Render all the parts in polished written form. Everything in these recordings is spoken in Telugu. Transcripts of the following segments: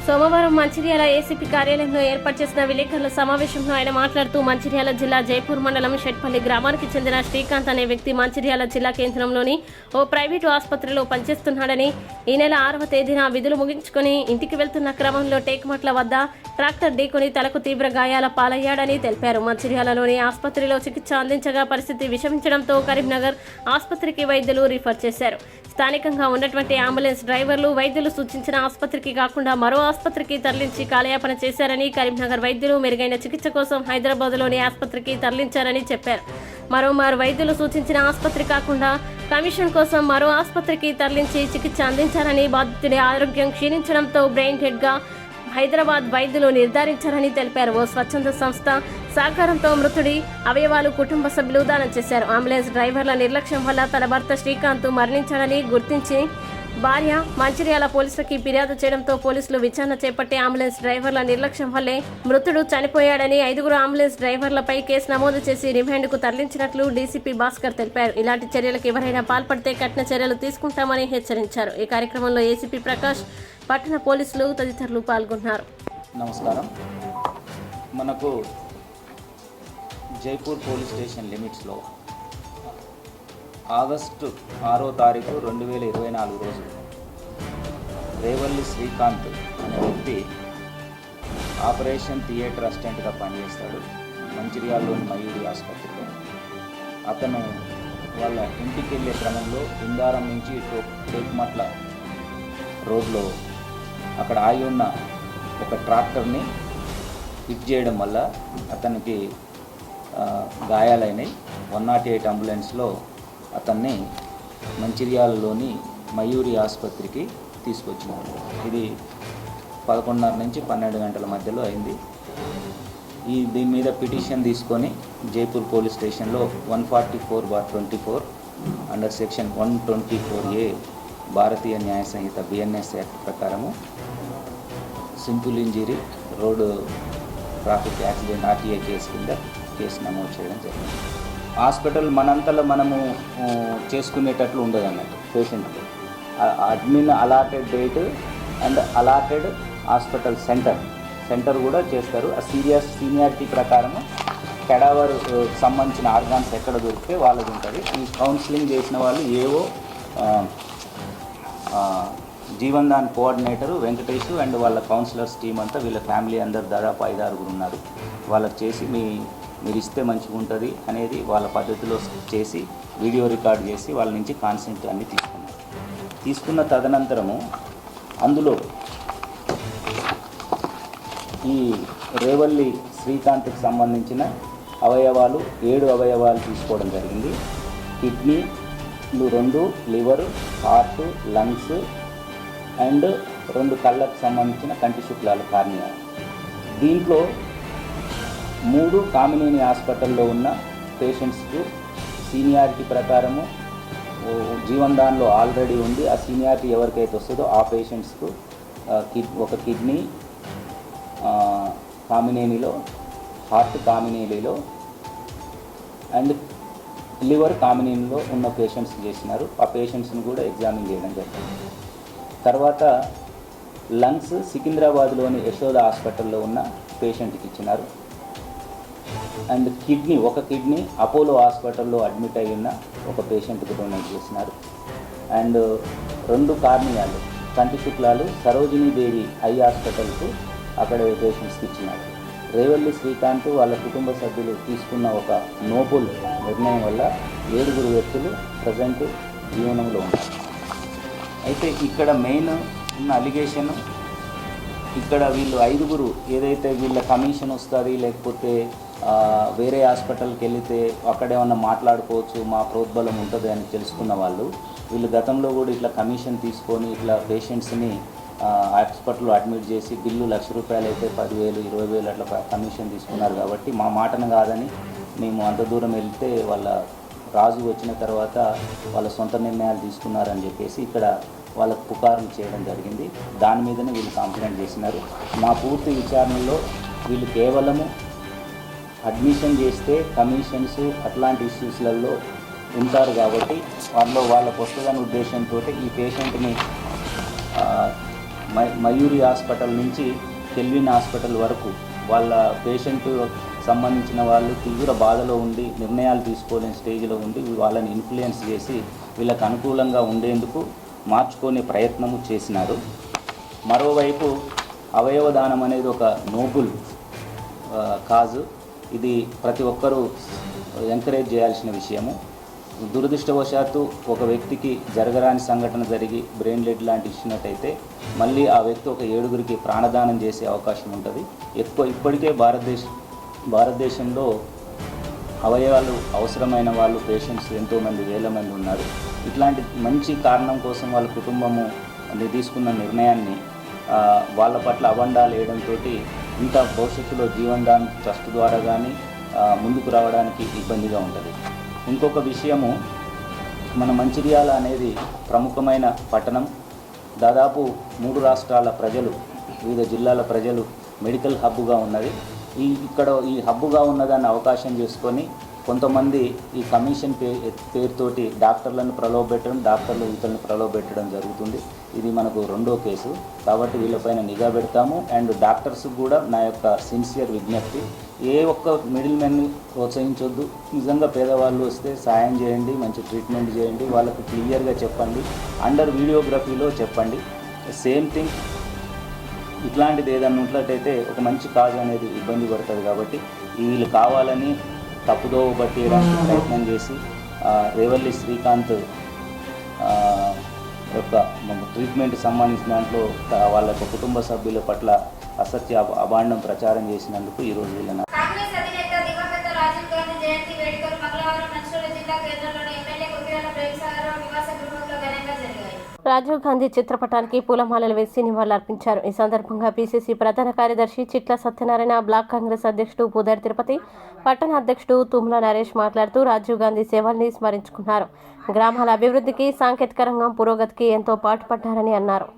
సోమవారం మంచిర్యాల ఏసీపీ కార్యాలయంలో ఏర్పాటు చేసిన విలేకరుల సమావేశంలో ఆయన మాట్లాడుతూ మంచిర్యాల జిల్లా జైపూర్ మండలం షెట్పల్లి గ్రామానికి చెందిన శ్రీకాంత్ అనే వ్యక్తి మంచిర్యాల జిల్లా కేంద్రంలోని ఓ ప్రైవేటు ఆసుపత్రిలో పనిచేస్తున్నాడని ఈ నెల 6వ తేదీన విధులు ముగించుకొని ఇంటికి వెళ్తున్న క్రమంలో టేకుమట్ల వద్ద ట్రాక్టర్ ఢీకొని తలకు తీవ్ర గాయాల పాలయ్యాడని తెలిపారు. మంచిర్యాలలోని ఆసుపత్రిలో చికిత్స అందించగా పరిస్థితి విషమించడంతో కరీంనగర్ ఆసుపత్రికి వైద్యులు రిఫర్ చేశారు. స్థానికంగా ఉన్నటువంటి అంబులెన్స్ డ్రైవర్లు వైద్యులు సూచించిన ఆసుపత్రికి కాకుండా మరో ఆసుపత్రికి తరలించి కాలయాపన చేశారని, కరీంనగర్ వైద్యులు మెరుగైన చికిత్స కోసం హైదరాబాద్లోని ఆసుపత్రికి తరలించారని చెప్పారు. మరోమారు వైద్యులు సూచించిన ఆసుపత్రి కాకుండా కమిషన్ కోసం మరో ఆసుపత్రికి తరలించి చికిత్స అందించారని, బాధితుడి ఆరోగ్యం క్షీణించడంతో బ్రెయిన్ హెడ్గా హైదరాబాద్ వైద్యులు నిర్ధారించారని తెలిపారు. ఓ స్వచ్ఛంద సంస్థ సహకారంతో మృతుడి అవయవాలు కుటుంబ సభ్యులు దానం చేశారు. అంబులెన్స్ డ్రైవర్ల నిర్లక్ష్యం వల్ల తన భర్త శ్రీకాంత్ మరణించాడని గుర్తించి భార్య మంచిర్యాల పోలీసులకి ఫిర్యాదు చేయడంతో పోలీసులు విచారణ చేపట్టి అంబులెన్స్ డ్రైవర్ల నిర్లక్ష్యం వల్లే మృతుడు చనిపోయాడని 5 అంబులెన్స్ డ్రైవర్లపై కేసు నమోదు చేసి రిమాండ్కు తరలించినట్లు డీసీపీ భాస్కర్ తెలిపారు. ఇలాంటి చర్యలకు ఎవరైనా పాల్పడితే కఠిన చర్యలు తీసుకుంటామని హెచ్చరించారు. ఈ కార్యక్రమంలో ఏసీపీ ప్రకాష్, పట్టణ పోలీసులు తదితరులు పాల్గొన్నారు. నమస్కారం. మనకు జైపూర్ పోలీస్ స్టేషన్ లిమిట్స్లో ఆగస్టు 6వ తారీఖు 2024 రోజు రేవల్లి శ్రీకాంత్ అనే వ్యక్తి ఆపరేషన్ థియేటర్ అసిస్టెంట్గా పనిచేస్తాడు మంచిర్యాలలోని మయూరి ఆసుపత్రిలో. అతను వాళ్ళ ఇంటికి వెళ్ళే క్రమంలో ఇందారం నుంచి టేకుమట్ల రోడ్లో అక్కడ ఆగి ఉన్న ఒక ట్రాక్టర్ని హిట్ చేయడం వల్ల అతనికి గాయాలైనవి. 108 అంబులెన్స్లో అతన్ని మంచిర్యాలలోని మయూరి ఆసుపత్రికి తీసుకొచ్చినారు. ఇది 11:30 నుంచి 12 గంటల మధ్యలో అయింది. దీని మీద పిటిషన్ తీసుకొని జైపూర్ పోలీస్ స్టేషన్లో 144/24 అండర్ సెక్షన్ 124A భారతీయ న్యాయ సంహిత BNS యాక్ట్ ప్రకారము simple injury road traffic accident RTA case కింద కేసు నమోదు చేయడం జరిగింది. హాస్పిటల్ మనంతలో మనము చేసుకునేటట్లు ఉండదు అన్నట్టు. పేషెంట్కి admin allotted date and allotted hospital centre కూడా చేస్తారు. ఆ సీనియారిటీ ప్రకారము కెడావర్ సంబంధించిన ఆర్గాన్స్ ఎక్కడ దొరికితే వాళ్ళది ఉంటుంది. ఈ కౌన్సిలింగ్ చేసిన వాళ్ళు ఏవో జీవన్ దాన్ కోఆర్డినేటరు వెంకటేష్ అండ్ వాళ్ళ కౌన్సిలర్స్ టీం అంతా వీళ్ళ ఫ్యామిలీ అందరు దాదాపు 5-6 ఉన్నారు. వాళ్ళకి చేసి మీరు ఇస్తే మంచిగా ఉంటుంది అనేది వాళ్ళ పద్ధతిలో చేసి వీడియో రికార్డ్ చేసి వాళ్ళ నుంచి కాన్సెంట్ అన్నీ తీసుకున్న తదనంతరము అందులో ఈ రేవల్లి శ్రీకాంత్కి సంబంధించిన అవయవాలు 7 అవయవాలు తీసుకోవడం జరిగింది. కిడ్నీలు 2, లివర్, హార్ట్, లంగ్స్ అండ్ 2 కళ్ళకు సంబంధించిన కంటి శుక్లాలు కార్నియా. దీంట్లో 3 కామినేని హాస్పిటల్లో ఉన్న పేషెంట్స్కు సీనియారిటీ ప్రకారము జీవన్ దాన్లో ఆల్రెడీ ఉంది. ఆ సీనియారిటీ ఎవరికైతే వస్తుందో ఆ పేషెంట్స్కు ఒక కిడ్నీ కామినేనిలో, హార్ట్ కామినేనిలో అండ్ లివర్ కామినేనిలో ఉన్న పేషెంట్స్ చేసినారు. ఆ పేషెంట్స్ని కూడా ఎగ్జామిన్ చేయడం జరిగింది. తర్వాత లంగ్స్ సికింద్రాబాద్లోని యశోద హాస్పిటల్లో ఉన్న పేషెంట్కి ఇచ్చినారు. అండ్ ఒక కిడ్నీ అపోలో హాస్పిటల్లో అడ్మిట్ అయి ఉన్న ఒక పేషెంట్కి డొనేట్ చేసినారు. అండ్ 2 కార్నియాలు కంటి శుక్లాలు సరోజినీదేవి ఐ హాస్పిటల్కు అక్కడ పేషెంట్స్కి ఇచ్చినారు. రేవల్లి శ్రీకాంత్ వాళ్ళ కుటుంబ సభ్యులు తీసుకున్న ఒక నోబుల్ నిర్ణయం వల్ల 7 వ్యక్తులు ప్రజెంట్ జీవనంలో ఉన్నారు. అయితే ఇక్కడ మెయిన్ ఉన్న అలిగేషన్, ఇక్కడ వీళ్ళు 5 ఏదైతే వీళ్ళ కమిషన్ వస్తుంది లేకపోతే వేరే హాస్పిటల్కి వెళితే అక్కడేమన్నా మాట్లాడుకోవచ్చు, మా ప్రోద్బలం ఉంటుంది అని తెలుసుకున్న వాళ్ళు వీళ్ళు గతంలో కూడా ఇట్లా కమిషన్ తీసుకొని ఇట్లా పేషెంట్స్ని హాస్పిటల్లో అడ్మిట్ చేసి బిల్లు ₹1,00,000 అయితే 10,000, 20,000 అట్లా కమిషన్ తీసుకున్నారు. కాబట్టి మా మాటను కాదని మేము అంత దూరం వెళ్తే వాళ్ళ రాజు వచ్చిన తర్వాత వాళ్ళ సొంత నిర్ణయాలు తీసుకున్నారని చెప్పేసి ఇక్కడ వాళ్ళకు పుకారులు చేయడం జరిగింది. దాని మీదనే వీళ్ళు కంప్లైంట్ చేసినారు. మా పూర్తి విచారణలో వీళ్ళు కేవలము అడ్మిషన్ చేస్తే కమిషన్స్ అట్లాంటి ఇష్యూస్లలో ఉంటారు కాబట్టి వాళ్ళకు వస్తుందనే ఉద్దేశంతో ఈ పేషెంట్ని మయూరి హాస్పిటల్ నుంచి కెల్విన్ హాస్పిటల్ వరకు వాళ్ళ పేషెంట్ సంబంధించిన వాళ్ళు తీవ్ర బాధలో ఉండి నిర్ణయాలు తీసుకోలేని స్టేజ్లో ఉండి వాళ్ళని ఇన్ఫ్లుయెన్స్ చేసి వీళ్ళకి అనుకూలంగా ఉండేందుకు మార్చుకునే ప్రయత్నము చేసినారు. మరోవైపు అవయవదానం అనేది ఒక నోబుల్ కాజు. ఇది ప్రతి ఒక్కరూ ఎంకరేజ్ చేయాల్సిన విషయము. దురదృష్టవశాత్తు ఒక వ్యక్తికి జరగరాని సంఘటన జరిగి బ్రెయిన్ డెడ్ లాంటి ఇచ్చినట్టయితే మళ్ళీ ఆ వ్యక్తి ఒక 7గురికి ప్రాణదానం చేసే అవకాశం ఉంటుంది. ఇప్పటికే భారతదేశంలో అవయవాలు అవసరమైన వాళ్ళు పేషెంట్స్ ఎంతోమంది వేల మంది ఉన్నారు. ఇట్లాంటి మంచి కారణం కోసం వాళ్ళ కుటుంబము తీసుకున్న నిర్ణయాన్ని వాళ్ళ పట్ల అబండాలు వేయడంతో ఇంత భవిష్యత్తులో జీవన్దాన్ ట్రస్ట్ ద్వారా కానీ ముందుకు రావడానికి ఇబ్బందిగా ఉంటుంది. ఇంకొక విషయము, మన మంచిర్యాల అనేది ప్రముఖమైన పట్టణం. దాదాపు 3 రాష్ట్రాల ప్రజలు, వివిధ జిల్లాల ప్రజలు మెడికల్ హబ్గా ఉన్నది. ఇక్కడ ఈ హబ్గా ఉన్నదాన్ని అవకాశం చేసుకొని కొంతమంది ఈ కమిషన్ పేరుతోటి డాక్టర్లను ప్రలోభపెట్టడం, డాక్టర్లు ఇతరులను ప్రలోభపెట్టడం జరుగుతుంది. ఇది మనకు 2వ కేసు కాబట్టి వీళ్ళపైన నిఘా పెడతాము. అండ్ డాక్టర్స్ కూడా నా యొక్క సిన్సియర్ విజ్ఞప్తి, ఏ ఒక్క మిడిల్ మెన్ని ప్రోత్సహించొద్దు. నిజంగా పేదవాళ్ళు వస్తే సాయం చేయండి, మంచి ట్రీట్మెంట్ చేయండి, వాళ్ళకు క్లియర్గా చెప్పండి, అండర్ వీడియోగ్రఫీలో చెప్పండి. సేమ్ థింగ్ ఇట్లాంటిది ఏదన్నా ఉన్నట్లయితే ఒక మంచి కాజ్ అనేది ఇబ్బంది పడుతుంది. కాబట్టి వీళ్ళు కావాలని తప్పుదో పట్టేయడానికి ప్రయత్నం చేసి రేవల్లి శ్రీకాంత్ యొక్క ట్రీట్మెంట్ సంబంధించిన దాంట్లో వాళ్ళ యొక్క కుటుంబ సభ్యుల పట్ల అసత్య అభాండం ప్రచారం చేసినందుకు ఈరోజు వీళ్ళని కాంగ్రెస్ అధినేత దివంగత రాజీవ్ గాంధీ జయంతి వేడుకలు మంగళవారం మంచిర్యాల జిల్లా కేంద్రంలోని ఎమ్మెల్యే కొక్కిరాల ప్రేమసాగరరావు నివాస గృహంలో ఘనంగా జరిగాయి. రాజీవ్ గాంధీ చిత్రపటానికి పూలమాలలు వేసి నివాళులర్పించారు. ఈ సందర్భంగా పిసిసి ప్రధాన కార్యదర్శి చిట్ల సత్యనారాయణ, బ్లాక్ కాంగ్రెస్ అధ్యక్షుడు పూదర్ తిరుపతి, పట్టణ అధ్యక్షుడు తుమ్ల నరేష్ మాట్లాడుతూ రాజీవ్ గాంధీ సేవల్ని స్మరించుకున్నారు. గ్రామాల అభివృద్ధికి, సాంకేతిక రంగం పురోగతికి ఎంతో పాటుపడ్డారని అన్నారు.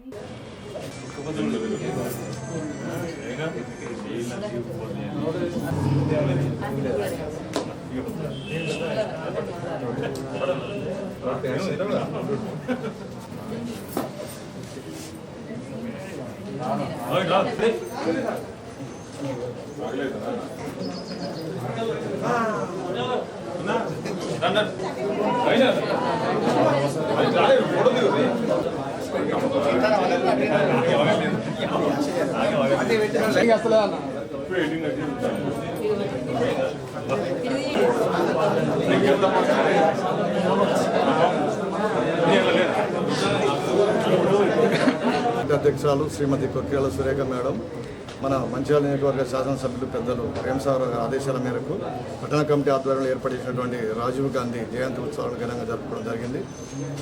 అధ్యక్షురాలు శ్రీమతి కొక్కిరాల సురేఖ మేడం, మన మంచిర్యాల నియోజకవర్గ శాసనసభ్యులు పెద్దలు ప్రేమసాగర్ ఆదేశాల మేరకు పట్టణ కమిటీ ఆధ్వర్యంలో ఏర్పాటు చేసినటువంటి రాజీవ్ గాంధీ జయంతి ఉత్సవాలను ఘనంగా జరుపుకోవడం జరిగింది.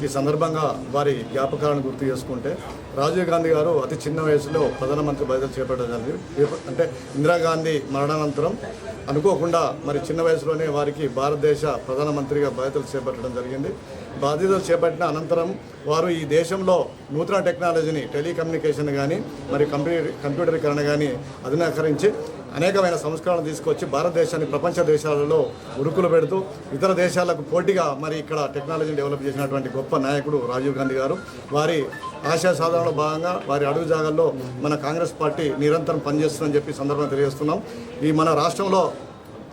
ఈ సందర్భంగా వారి జ్ఞాపకాలను గుర్తు చేసుకుంటే, రాజీవ్ గాంధీ గారు అతి చిన్న వయసులో ప్రధానమంత్రి బాధ్యతలు చేపట్టడం జరిగింది. అంటే ఇందిరాగాంధీ మరణానంతరం అనుకోకుండా మరి చిన్న వయసులోనే వారికి భారతదేశ ప్రధానమంత్రిగా బాధ్యతలు చేపట్టడం జరిగింది. బాధ్యతలు చేపట్టిన అనంతరం వారు ఈ దేశంలో నూతన టెక్నాలజీని, టెలికమ్యూనికేషన్ కానీ మరి కంప్యూటరీకరణ కానీ అధునీకరించి అనేకమైన సంస్కరణలు తీసుకొచ్చి భారతదేశాన్ని ప్రపంచ దేశాలలో ఉరుకులు పెడుతూ ఇతర దేశాలకు పోటీగా మరి ఇక్కడ టెక్నాలజీని డెవలప్ చేసినటువంటి గొప్ప నాయకుడు రాజీవ్ గాంధీ గారు. వారి ఆశయ సాధనలో భాగంగా వారి అడుగు జాగాల్లో మన కాంగ్రెస్ పార్టీ నిరంతరం పనిచేస్తుందని చెప్పి సందర్భంగా తెలియజేస్తున్నాం. ఈ మన రాష్ట్రంలో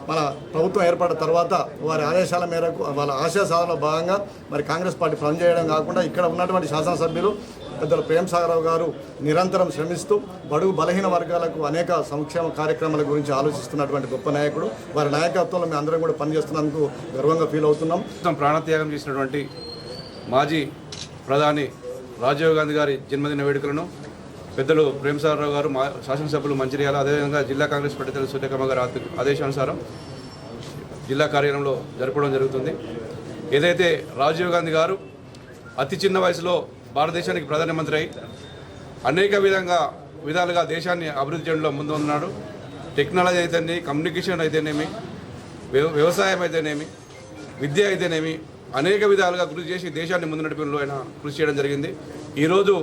మన ప్రభుత్వం ఏర్పడిన తర్వాత వారి ఆదేశాల మేరకు వాళ్ళ ఆశయ సాధనలో భాగంగా మరి కాంగ్రెస్ పార్టీ పనిచేయడం కాకుండా ఇక్కడ ఉన్నటువంటి శాసనసభ్యులు పెద్దలు ప్రేమసాగరరావు గారు నిరంతరం శ్రమిస్తూ బడుగు బలహీన వర్గాలకు అనేక సంక్షేమ కార్యక్రమాల గురించి ఆలోచిస్తున్నటువంటి గొప్ప నాయకుడు. వారి నాయకత్వంలో మేము అందరం కూడా పనిచేస్తున్నందుకు గర్వంగా ఫీల్ అవుతున్నాం. ప్రాణత్యాగం చేసినటువంటి మాజీ ప్రధాని రాజీవ్ గాంధీ గారి జన్మదిన వేడుకలను పెద్దలు ప్రేమసాగరరావు గారు, శాసనసభ్యులు మంచిర్యాల, అదేవిధంగా జిల్లా కాంగ్రెస్ పార్టీ సురేఖమ్మ గారి ఆదేశానుసారం జిల్లా కార్యాలయంలో జరపడం జరుగుతుంది. ఏదైతే రాజీవ్ గాంధీ గారు అతి చిన్న వయసులో భారతదేశానికి ప్రధానమంత్రి అయి అనేక విధాలుగా దేశాన్ని అభివృద్ధి చేయడంలో ముందు ఉన్నాడు. టెక్నాలజీ అయితేనేమి, కమ్యూనికేషన్ అయితేనేమి, వ్యవసాయం అయితేనేమి, విద్య అయితేనేమి అనేక విధాలుగా కృషి చేసి దేశాన్ని ముందు నడిపడంలో ఆయన కృషి చేయడం జరిగింది. ఈరోజు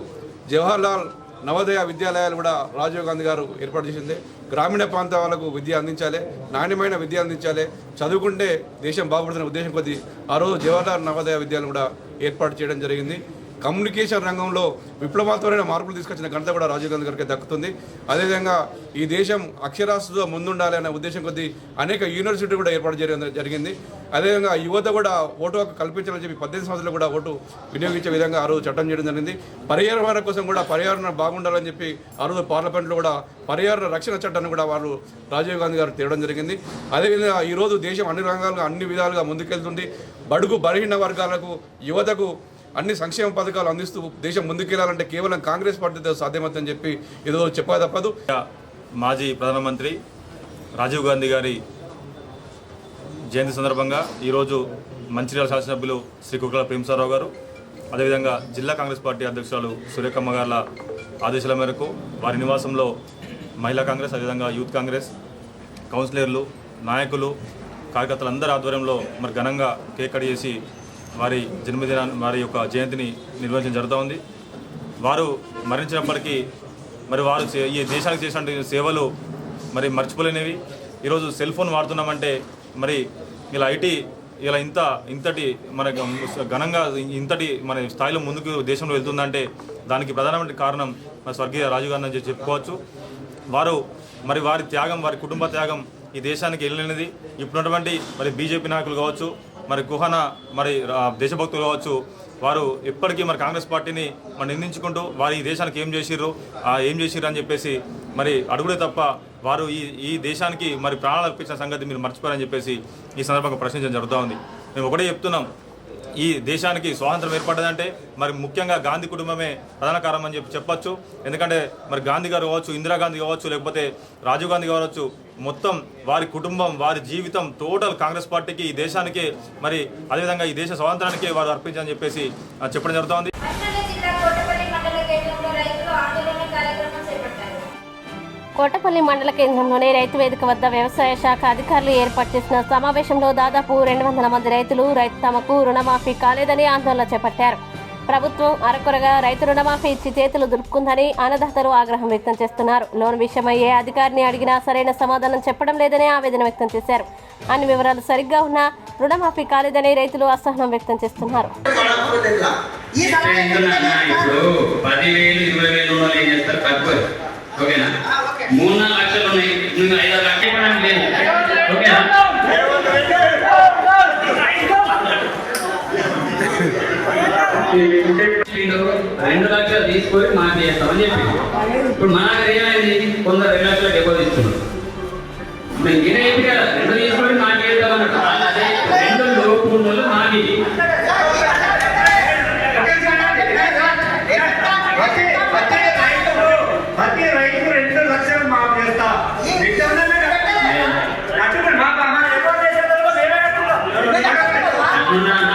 జవహర్లాల్ నవోదయ విద్యాలయాలు కూడా రాజీవ్ గాంధీ గారు ఏర్పాటు చేసింది. గ్రామీణ ప్రాంత వాళ్ళకు విద్య అందించాలి, నాణ్యమైన విద్య అందించాలి, చదువుకుంటే దేశం బాగుపడుతున్న ఉద్దేశం కొద్దీ ఆ రోజు జవహర్లాల్ నవోదయ విద్యాలయం కూడా ఏర్పాటు చేయడం జరిగింది. కమ్యూనికేషన్ రంగంలో విప్లవాత్మకమైన మార్పులు తీసుకొచ్చిన ఘనత కూడా రాజీవ్ గాంధీ గారికి దక్కుతుంది. అదేవిధంగా ఈ దేశం అక్షరాస్యతతో ముందుండాలి అనే ఉద్దేశం కొద్దీ అనేక యూనివర్సిటీ కూడా ఏర్పాటు జరిగింది. అదేవిధంగా యువత కూడా ఓటు హక్కు కల్పించాలని చెప్పి 18 సంవత్సరాలు కూడా ఓటు వినియోగించే విధంగా ఆ రోజు చట్టం చేయడం జరిగింది. పర్యావరణ కోసం కూడా పర్యావరణం బాగుండాలని చెప్పి ఆ రోజు పార్లమెంట్లో కూడా పర్యావరణ రక్షణ చట్టాన్ని కూడా వాళ్ళు రాజీవ్ గాంధీ గారు తేవడం జరిగింది. అదేవిధంగా ఈరోజు దేశం అన్ని రంగాలుగా అన్ని విధాలుగా ముందుకెళ్తుంది. బడుగు బలహీన వర్గాలకు యువతకు అన్ని సంక్షేమ పథకాలు అందిస్తూ దేశం ముందుకెళ్లాలంటే కేవలం కాంగ్రెస్ పార్టీతో సాధ్యమవుతుందని చెప్పి ఈరోజు చెప్పక తప్పదు. మాజీ ప్రధానమంత్రి రాజీవ్ గాంధీ గారి జయంతి సందర్భంగా ఈరోజు మంచిర్యాల శాసనసభ్యులు శ్రీ కుక్కల ప్రేమసారావు గారు, అదేవిధంగా జిల్లా కాంగ్రెస్ పార్టీ అధ్యక్షురాలు సురేఖమ్మ గారి ఆదేశాల మేరకు వారి నివాసంలో మహిళా కాంగ్రెస్, అదేవిధంగా యూత్ కాంగ్రెస్ కౌన్సిలర్లు, నాయకులు, కార్యకర్తలందరి ఆధ్వర్యంలో మరి ఘనంగా కేక్ కట్ చేసి వారి జన్మదినాన్ని, వారి యొక్క జయంతిని నిర్వహించడం జరుగుతూ ఉంది. వారు మరణించినప్పటికీ మరి వారు ఈ దేశానికి చేసిన సేవలు మరి మర్చిపోలేనివి. ఈరోజు సెల్ ఫోన్ వాడుతున్నామంటే మరి ఇలా ఇలా ఇంతటి మన ఘనంగా ఇంతటి మన స్థాయిలో ముందుకు దేశంలో వెళ్తుందంటే దానికి ప్రధానమైన కారణం మన స్వర్గీయ రాజీవ్ గాంధీ అని చెప్పుకోవచ్చు. వారి త్యాగం, వారి కుటుంబ త్యాగం ఈ దేశానికి వెళ్ళినది. ఇప్పుడున్నటువంటి మరి బీజేపీ నాయకులు కావచ్చు, మరి కుహన మరి దేశభక్తులు కావచ్చు, వారు ఎప్పటికీ మరి కాంగ్రెస్ పార్టీని మరి నిందించుకుంటూ వారు ఈ దేశానికి ఏం చేసిర్రు అని చెప్పేసి మరి అడుగుడే తప్ప వారు ఈ దేశానికి మరి ప్రాణాలు అర్పించిన సంగతి మీరు మర్చిపోయారని చెప్పేసి ఈ సందర్భంగా ప్రశ్నించడం జరుగుతూ ఉంది. మేము ఒకటే చెప్తున్నాం, ఈ దేశానికి స్వాతంత్రం ఏర్పడ్డదంటే మరి ముఖ్యంగా గాంధీ కుటుంబమే ప్రధాన కారణం అని చెప్పొచ్చు. ఎందుకంటే మరి గాంధీ గారు కావచ్చు, ఇందిరాగాంధీ కావచ్చు, లేకపోతే రాజీవ్ గాంధీ కావచ్చు, మొత్తం వారి కుటుంబం, వారి జీవితం టోటల్ కాంగ్రెస్ పార్టీకి, ఈ దేశానికి మరి అదేవిధంగా ఈ దేశ స్వాతంత్రానికి వారు అర్పించాలని చెప్పేసి చెప్పడం జరుగుతోంది. కోటపల్లి మండల కేంద్రంలోని రైతు వేదిక వద్ద వ్యవసాయ శాఖ అధికారులు ఏర్పాటు చేసిన సమావేశంలో దాదాపు 200 మంది రైతులు తమకు రుణమాఫీ కాలేదని ఆందోళన చేపట్టారు. ప్రభుత్వం అరకొరగా రైతు రుణమాఫీ ఇచ్చి చేతులు దులుపుకుందని అన్నదాతలు ఆగ్రహం వ్యక్తం చేస్తున్నారు. లోన్ విషయమై ఏ అధికారిని అడిగినా సరైన సమాధానం చెప్పడం లేదని ఆవేదన వ్యక్తం చేశారు. అన్ని వివరాలు సరిగ్గా ఉన్నా రుణమాఫీ కాలేదని రైతులు అసహనం వ్యక్తం చేస్తున్నారు. ఓకేనా 3-4 లక్షలు ఉన్నాయి, 5-6 లక్షలు లేదు. ఓకేనా 2 లక్షలు తీసుకొని మాకు చేస్తామని చెప్పి ఇప్పుడు మన దగ్గర ఏమైంది, కొందరు 2 లక్షలు డిపాజిట్ ఇస్తున్నారు. మేము గిన్నె చెప్పి కదా 2 తీసుకొని మాకు చేద్దామన్నట్టు అదే 2 లోపు ఉన్నోళ్ళు మాకి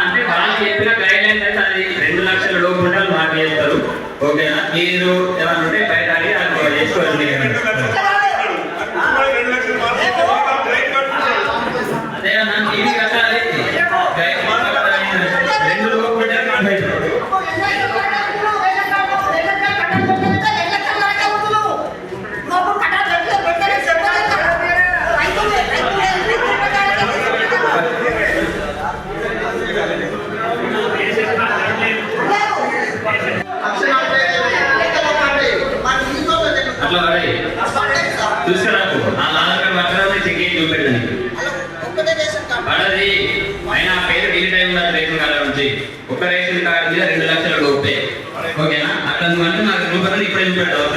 అంటే వాళ్ళు చెప్పిన గైడ్ లైన్స్ అయితే అది 2 లక్షల లోపు ఉండాలి మాకు చేస్తారు. ఓకేనా మీరు ఏమన్నా ఉంటే బయట అడిగి అది చేసుకోవాలి. అదే నన్ను ఇది కట్టాలి 2 లోపు ఉంటే మాకు అట్లా చూసుకురాకు నా లాగా మాత్రమే చెక్ చూపెట్టండి పడది అయినా పేరు డిలీట్ అయి ఉన్నది రేషన్ కార్డు నుంచి. ఒక రేషన్ కార్డు మీద 2 లక్షల లోపే. ఓకేనా అట్లా అంటే నాకు రూపాయలు ఇప్పుడే చూపెట్టాలి.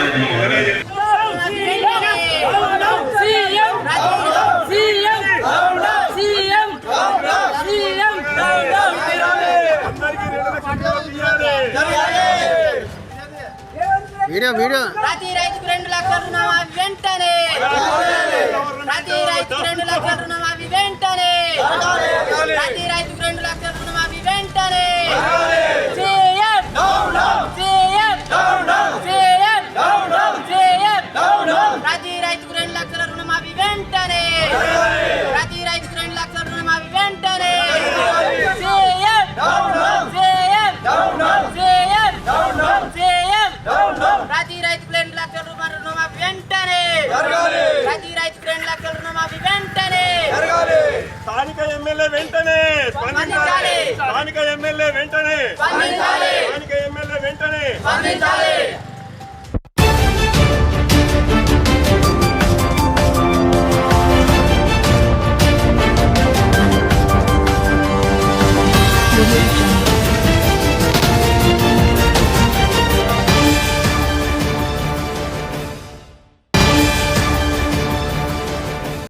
ప్రతి రైతుకు 2 లక్షల రుణమాఫీ వెంటనే, ప్రతి రైతుకు 2 లక్షల రుణమాఫీ వెంటనే, ప్రతి రైతుకు 2 లక్షల రుణమాఫీ వెంటనే. సీఎం ప్రతి రైతుకు 2 లక్షల రుణమాఫీ వెంటనే, ప్రతి రైతుకు 2 లక్షల రుణమాఫీ వెంటనే. ప్రతి రైతుకు 2 లక్షల రుణమాఫీ వెంటనే, ప్రతి రైతుకు 2 లక్షల రుణమాఫీ వెంటనే. స్థానిక ఎమ్మెల్యే వెంటనే స్పందించాలి. స్థానిక ఎమ్మెల్యే వెంటనే. స్థానిక ఎమ్మెల్యే వెంటనే.